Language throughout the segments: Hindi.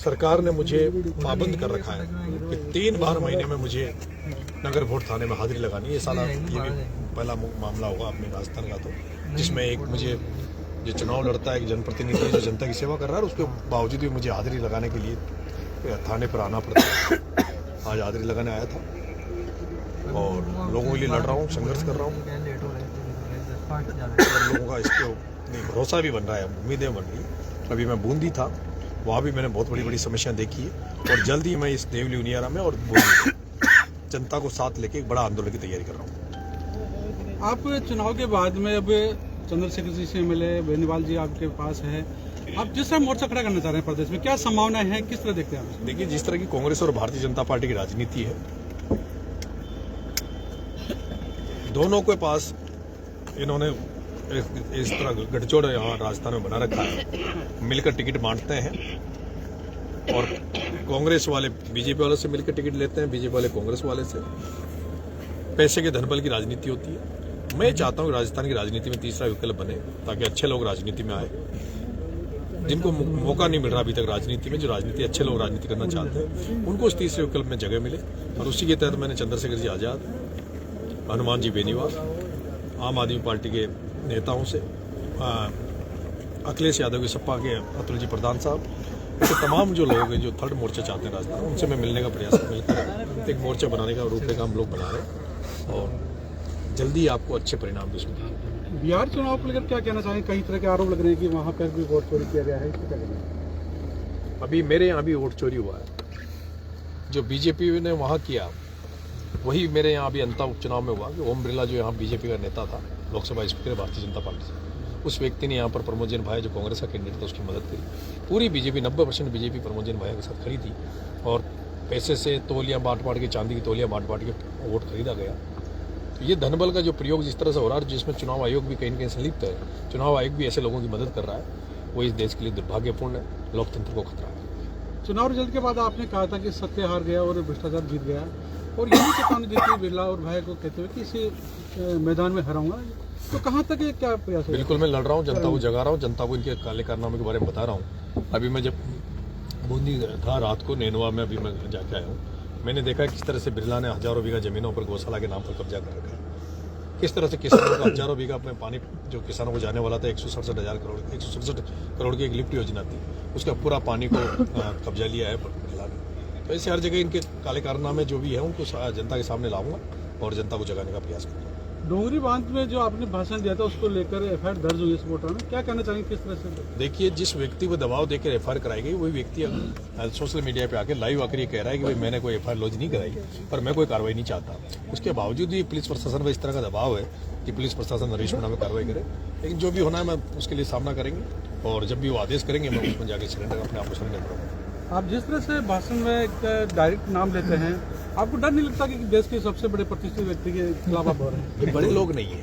सरकार ने मुझे पाबंद कर रखा है कि 3 बार महीने में मुझे नगर वोट थाने में हाजिरी लगानी है। ये साला ये भी पहला मामला होगा अपने राजस्थान का, तो जिसमें एक मुझे जो चुनाव लड़ता है, एक जनप्रतिनिधि जो जनता की सेवा कर रहा है, उसके बावजूद भी मुझे हाजिरी लगाने के लिए थाने पर आना पड़ता है। आज हाजिरी लगाने आया था और लोगों के लिए लड़ रहा हूँ, संघर्ष कर रहा हूँ। लोगों का इसके भरोसा भी बन रहा है, उम्मीदें बन रही। अभी मैं बूंदी था, वहाँ भी मैंने बहुत बड़ी बड़ी समस्याएं देखी है और जल्द ही मैं इस देवली उनियारा में और जनता को साथ लेके एक बड़ा आंदोलन की तैयारी कर रहा हूँ। आप चुनाव के बाद में अब चंद्रशेखर जी से मिले, बेनीवाल जी आपके पास है, आप जिस तरह मोर्चा खड़ा करना चाह रहे हैं प्रदेश में, क्या संभावनाएं हैं, किस तरह देखते हैं आप? देखिए, जिस तरह की कांग्रेस और भारतीय जनता पार्टी की राजनीति है, दोनों के पास इन्होंने इस तरह गठजोड़ यहाँ राजस्थान में बना रखा है, मिलकर टिकट बांटते हैं और कांग्रेस वाले बीजेपी वालों से मिलकर टिकट लेते हैं, बीजेपी वाले कांग्रेस वाले से। पैसे के धनबल की राजनीति होती है। मैं चाहता हूँ राजस्थान की राजनीति में तीसरा विकल्प बने, ताकि अच्छे लोग राजनीति में आए, जिनको मौका नहीं मिल रहा अभी तक राजनीति में, जो राजनीति अच्छे लोग राजनीति करना चाहते हैं, उनको उस तीसरे विकल्प में जगह मिले। और उसी के तहत मैंने चंद्रशेखर जी आजाद, हनुमान जी बेनीवाल, आम आदमी पार्टी के नेताओं से, अखिलेश यादव के सपा के अतुल जी प्रधान साहब, ऐसे तमाम जो लोग हैं जो थर्ड मोर्चा चाहते हैं राजस्थान, उनसे मैं मिलने का प्रयास मिलकर एक मोर्चा बनाने का रूपरेखा हम लोग बना रहे हैं और जल्दी आपको अच्छे परिणाम भी सुनिए। बिहार चुनाव को लेकर क्या कहना चाहेंगे? कई तरह के आरोप लग रहे हैं कि वहाँ पर भी वोट चोरी किया गया है, क्या कहना है? अभी मेरे यहाँ भी वोट चोरी हुआ है। जो बीजेपी ने वहाँ किया वही मेरे यहाँ अभी अंता उपचुनाव में हुआ कि ओम बिरला जो यहाँ बीजेपी का नेता था, लोकसभा स्पीकर भारतीय जनता पार्टी से, उस व्यक्ति ने यहाँ पर प्रमोद जैन भाई जो कांग्रेस का कैंडिडेट था उसकी मदद करी। पूरी बीजेपी 90% बीजेपी प्रमोद जैन भाई के साथ खड़ी थी और पैसे से तोलियां बांट के, चांदी की तोलियां बांट के वोट खरीदा गया। तो ये धनबल का जो प्रयोग जिस तरह से हो रहा है, जिसमें चुनाव आयोग भी कहीं न कहीं संलिप्त है, चुनाव आयोग भी ऐसे लोगों की मदद कर रहा है, वो इस देश के लिए दुर्भाग्यपूर्ण है, लोकतंत्र को खतरा है। चुनाव रिजल्ट के बाद आपने कहा था कि सत्य हार गया और भ्रष्टाचार जीत गया, और यही चेतावनी दी थी बिरला और भाई को कहते हुए कि इसे मैदान में हराऊंगा। तो कहाँ तक ये क्या प्रयास है? बिल्कुल मैं लड़ रहा हूँ, जनता को जगा रहा हूँ, जनता को इनके काले कारनामे के बारे में बता रहा हूँ। अभी मैं जब बूंदी था रात को, नैनवा में अभी मैं जाके आया हूँ, मैंने देखा किस तरह से बिरला ने हजारों बीघा जमीनों पर गौशाला के नाम पर कब्जा कर रखा है। किस तरह से किसानों का हजारों बीघा अपने पानी जो किसानों को जाने वाला था, 167 करोड़ की एक लिफ्ट योजना थी, उसका पूरा पानी को कब्जा लिया है बिरला ने। तो ऐसे हर जगह इनके काले कारनामे जो भी है उनको जनता के सामने लाऊंगा और जनता को जगाने का प्रयास करूंगा। डोंगरी बांध में जो आपने भाषण दिया था उसको लेकर एफआईआर दर्ज हुई है वोटर में, क्या कहना चाहेंगे, किस तरह से? देखिए, जिस व्यक्ति को दबाव देकर एफआईआर कराई गई, वही व्यक्ति सोशल मीडिया पे आके लाइव आकर ये कह रहा है कि भाई मैंने कोई एफआईआर लॉन्च नहीं कराई और मैं कोई कार्रवाई नहीं चाहता। उसके बावजूद भी पुलिस प्रशासन पर इस तरह का दबाव है कि पुलिस प्रशासन नरेश मीणा में कार्रवाई करे। लेकिन जो भी होना है मैं उसके लिए सामना करेंगे और जब भी वो आदेश करेंगे मैं उसमें जाकर सरेंडर अपने आप को सरेंडर करूँगा। आप जिस तरह से भाषण में एक डायरेक्ट नाम लेते हैं, आपको डर नहीं लगता कि देश के सबसे बड़े प्रतिष्ठित व्यक्ति के खिलाफ आप बोल रहे हैं? ये बड़े लोग नहीं है,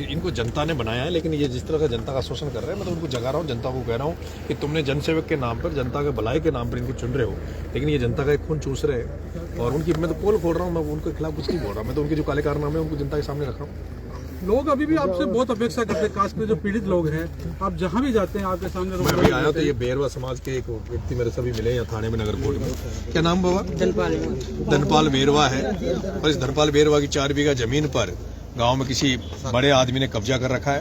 इनको जनता ने बनाया है, लेकिन ये जिस तरह का जनता का शोषण कर रहे हैं, मैं तो उनको जगा रहा हूँ, जनता को कह रहा हूँ कि तुमने जनसेवक के नाम पर, जनता के भलाई के नाम पर इनको चुन रहे हो, लेकिन ये जनता का एक खून चूस रहे हैं और उनकी मैं तो पोल खोल रहा हूँ, मैं उनके खिलाफ कुछ नहीं बोल रहा, मैं तो उनके जो काले कारनामे हैं उनको जनता के सामने रख रहा हूँ। लोग अभी भी आपसे बहुत अपेक्षा करते हैं, खासकर जो पीड़ित लोग हैं, आप जहाँ भी जाते हैं आपके सामने। मैं अभी आया तो ये बेरवा समाज के एक व्यक्ति मेरे से भी मिले यहाँ थाने में, नगर कोर्ट में। क्या नाम बाबा? धनपाल बेरवा है और इस धनपाल बेरवा की 4 बीघा जमीन पर गांव में किसी बड़े आदमी ने कब्जा कर रखा है।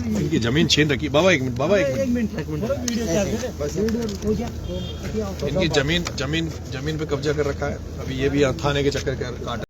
इनकी जमीन छीन रखी। बाबा एक मिनट, इनकी जमीन पे कब्जा कर रखा है। अभी ये भी थाने के चक्कर काट